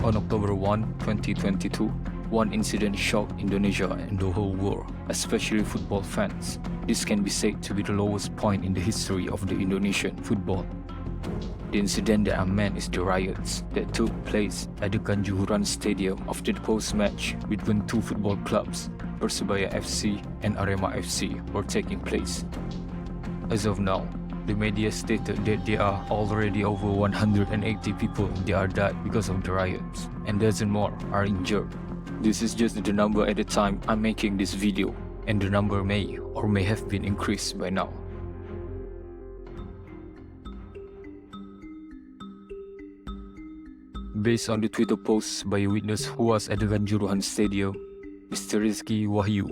On October 1, 2022, one incident shocked Indonesia and the whole world, especially football fans. This can be said to be the lowest point in the history of the Indonesian football. The incident that I meant is the riots that took place at the Kanjuruhan Stadium after the post-match between two football clubs, Persebaya FC and Arema FC, were taking place. As of now, the media stated that there are already over 180 people that are died because of the riots, and dozens more are injured. This is just the number at the time I'm making this video, and the number may or may have been increased by now. Based on the Twitter post by a witness who was at the Kanjuruhan Stadium, Mr. Rizky Wahyu,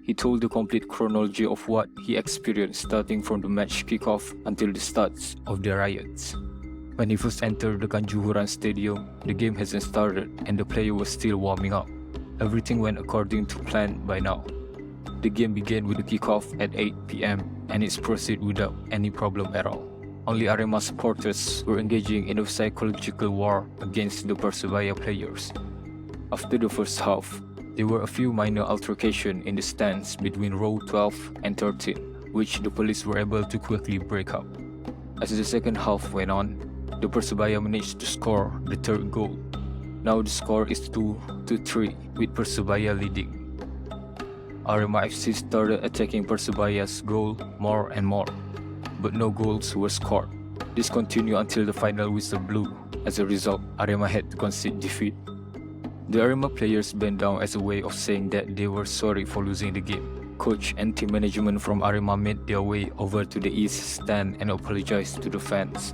he told the complete chronology of what he experienced starting from the match kickoff until the start of the riots. When he first entered the Kanjuruhan Stadium, the game hasn't started and the player was still warming up. Everything went according to plan by now. The game began with the kickoff at 8 PM and it's proceeded without any problem at all. Only Arema supporters were engaging in a psychological war against the Persebaya players. After the first half, there were a few minor altercations in the stands between row 12 and 13, which the police were able to quickly break up. As the second half went on, the Persebaya managed to score the third goal. Now the score is 2-3 with Persebaya leading. Arema FC started attacking Persebaya's goal more and more, but no goals were scored. This continued until the final whistle blew. As a result, Arema had to concede defeat. The Arema players bent down as a way of saying that they were sorry for losing the game. Coach and team management from Arema made their way over to the east stand and apologized to the fans.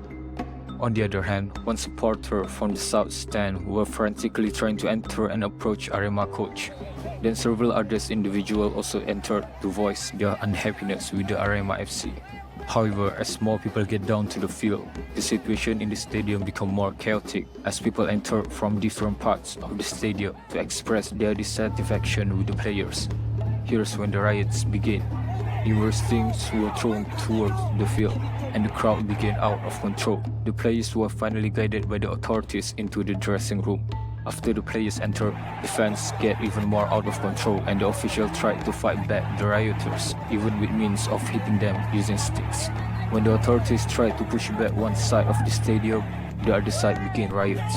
On the other hand, one supporter from the south stand were frantically trying to enter and approach Arema coach. Then several other individuals also entered to voice their unhappiness with the Arema FC. However, as more people get down to the field, the situation in the stadium becomes more chaotic as people enter from different parts of the stadium to express their dissatisfaction with the players. Here's when the riots began. Numerous things were thrown towards the field, and the crowd began out of control. The players were finally guided by the authorities into the dressing room. After the players entered, the fans get even more out of control and the officials tried to fight back the rioters, even with means of hitting them using sticks. When the authorities tried to push back one side of the stadium, the other side began riots.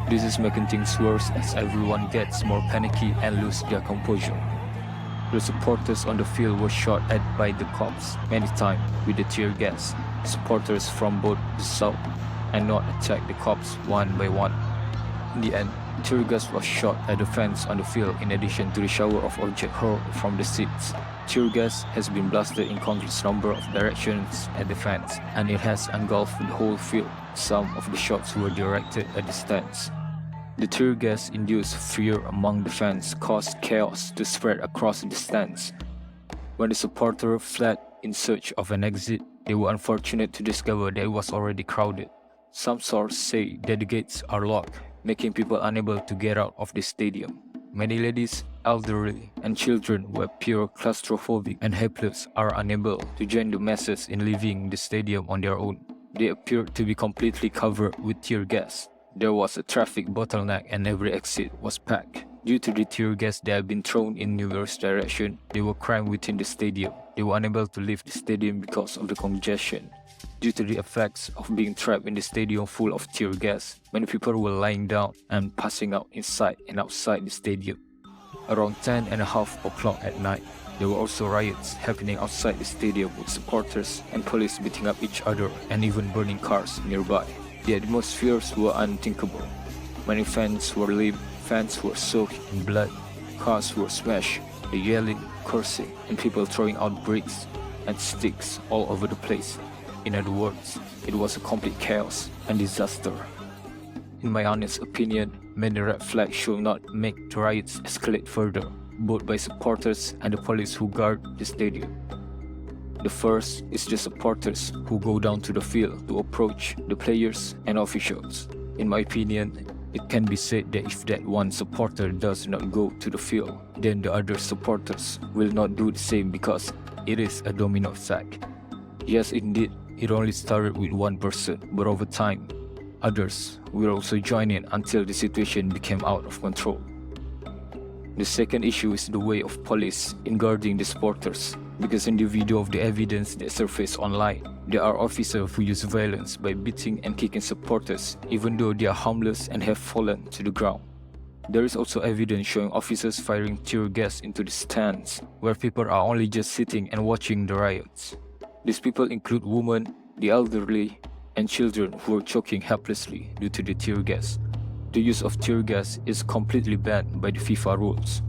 This is making things worse as everyone gets more panicky and lose their composure. The supporters on the field were shot at by the cops many times with the tear gas. Supporters from both the south and north attacked the cops one by one. In the end, tear gas was shot at the fans on the field in addition to the shower of objects hurled from the seats. Tear gas has been blasted in countless number of directions at the fans, and it has engulfed the whole field. Some of the shots were directed at the stands. The tear gas induced fear among the fans, caused chaos to spread across the stands. When the supporters fled in search of an exit, they were unfortunate to discover that it was already crowded. Some sources say that the gates are locked, making people unable to get out of the stadium. Many ladies, elderly, and children who appear claustrophobic and helpless are unable to join the masses in leaving the stadium on their own. They appeared to be completely covered with tear gas. There was a traffic bottleneck and every exit was packed. Due to the tear gas that had been thrown in numerous directions, they were crammed within the stadium. They were unable to leave the stadium because of the congestion. Due to the effects of being trapped in the stadium full of tear gas, many people were lying down and passing out inside and outside the stadium. Around 10:30 o'clock at night, there were also riots happening outside the stadium with supporters and police beating up each other and even burning cars nearby. The atmospheres were unthinkable. Many fans were lame, fans were soaked in blood, cars were smashed, the yelling, cursing, and people throwing out bricks and sticks all over the place. In other words, it was a complete chaos and disaster. In my honest opinion, many red flags should not make the riots escalate further, both by supporters and the police who guard the stadium. The first is the supporters who go down to the field to approach the players and officials. In my opinion, it can be said that if that one supporter does not go to the field, then the other supporters will not do the same because it is a domino effect. Yes, indeed, it only started with one person, but over time, Others will also join in until the situation became out of control. The second issue is the way of police in guarding the supporters, because in the video of the evidence that surfaced online, there are officers who use violence by beating and kicking supporters even though they are harmless and have fallen to the ground. There is also evidence showing officers firing tear gas into the stands, where people are only just sitting and watching the riots. These people include women, the elderly, and children who are choking helplessly due to the tear gas. The use of tear gas is completely banned by the FIFA rules,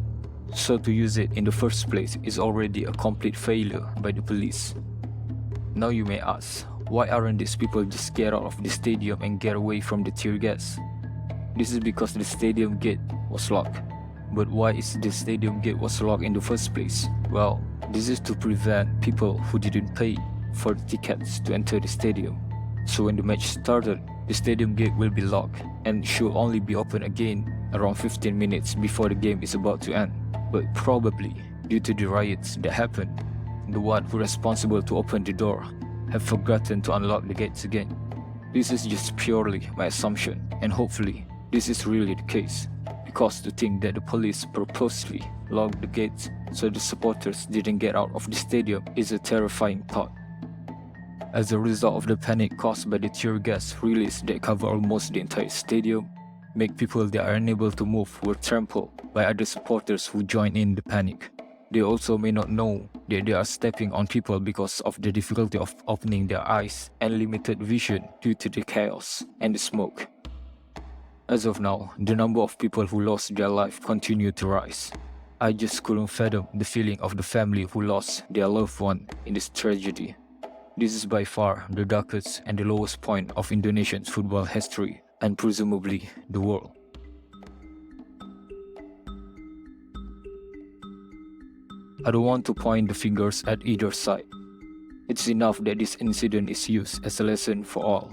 so to use it in the first place is already a complete failure by the police. Now you may ask, why aren't these people just get out of the stadium and get away from the tear gas? This is because the stadium gate was locked. But why is the stadium gate was locked in the first place? Well, this is to prevent people who didn't pay for the tickets to enter the stadium. So when the match started, the stadium gate will be locked and should only be open again around 15 minutes before the game is about to end. But probably, due to the riots that happened, the one who responsible to open the door have forgotten to unlock the gates again. This is just purely my assumption, and hopefully this is really the case, because to think that the police purposely locked the gates so the supporters didn't get out of the stadium is a terrifying thought. As a result of the panic caused by the tear gas release that covered almost the entire stadium, make people that are unable to move were trampled by other supporters who joined in the panic. They also may not know that they are stepping on people because of the difficulty of opening their eyes and limited vision due to the chaos and the smoke. As of now, the number of people who lost their life continue to rise. I just couldn't fathom the feeling of the family who lost their loved one in this tragedy. This is by far the darkest and the lowest point of Indonesian football history, and presumably the world. I don't want to point the fingers at either side. It's enough that this incident is used as a lesson for all.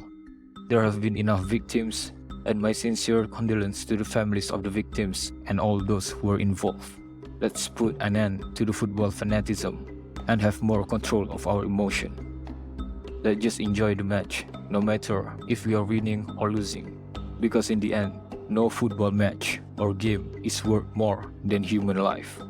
There have been enough victims, and my sincere condolence to the families of the victims and all those who were involved. Let's put an end to the football fanaticism and have more control of our emotion. Let's just enjoy the match, no matter if we are winning or losing. Because in the end, no football match or game is worth more than human life.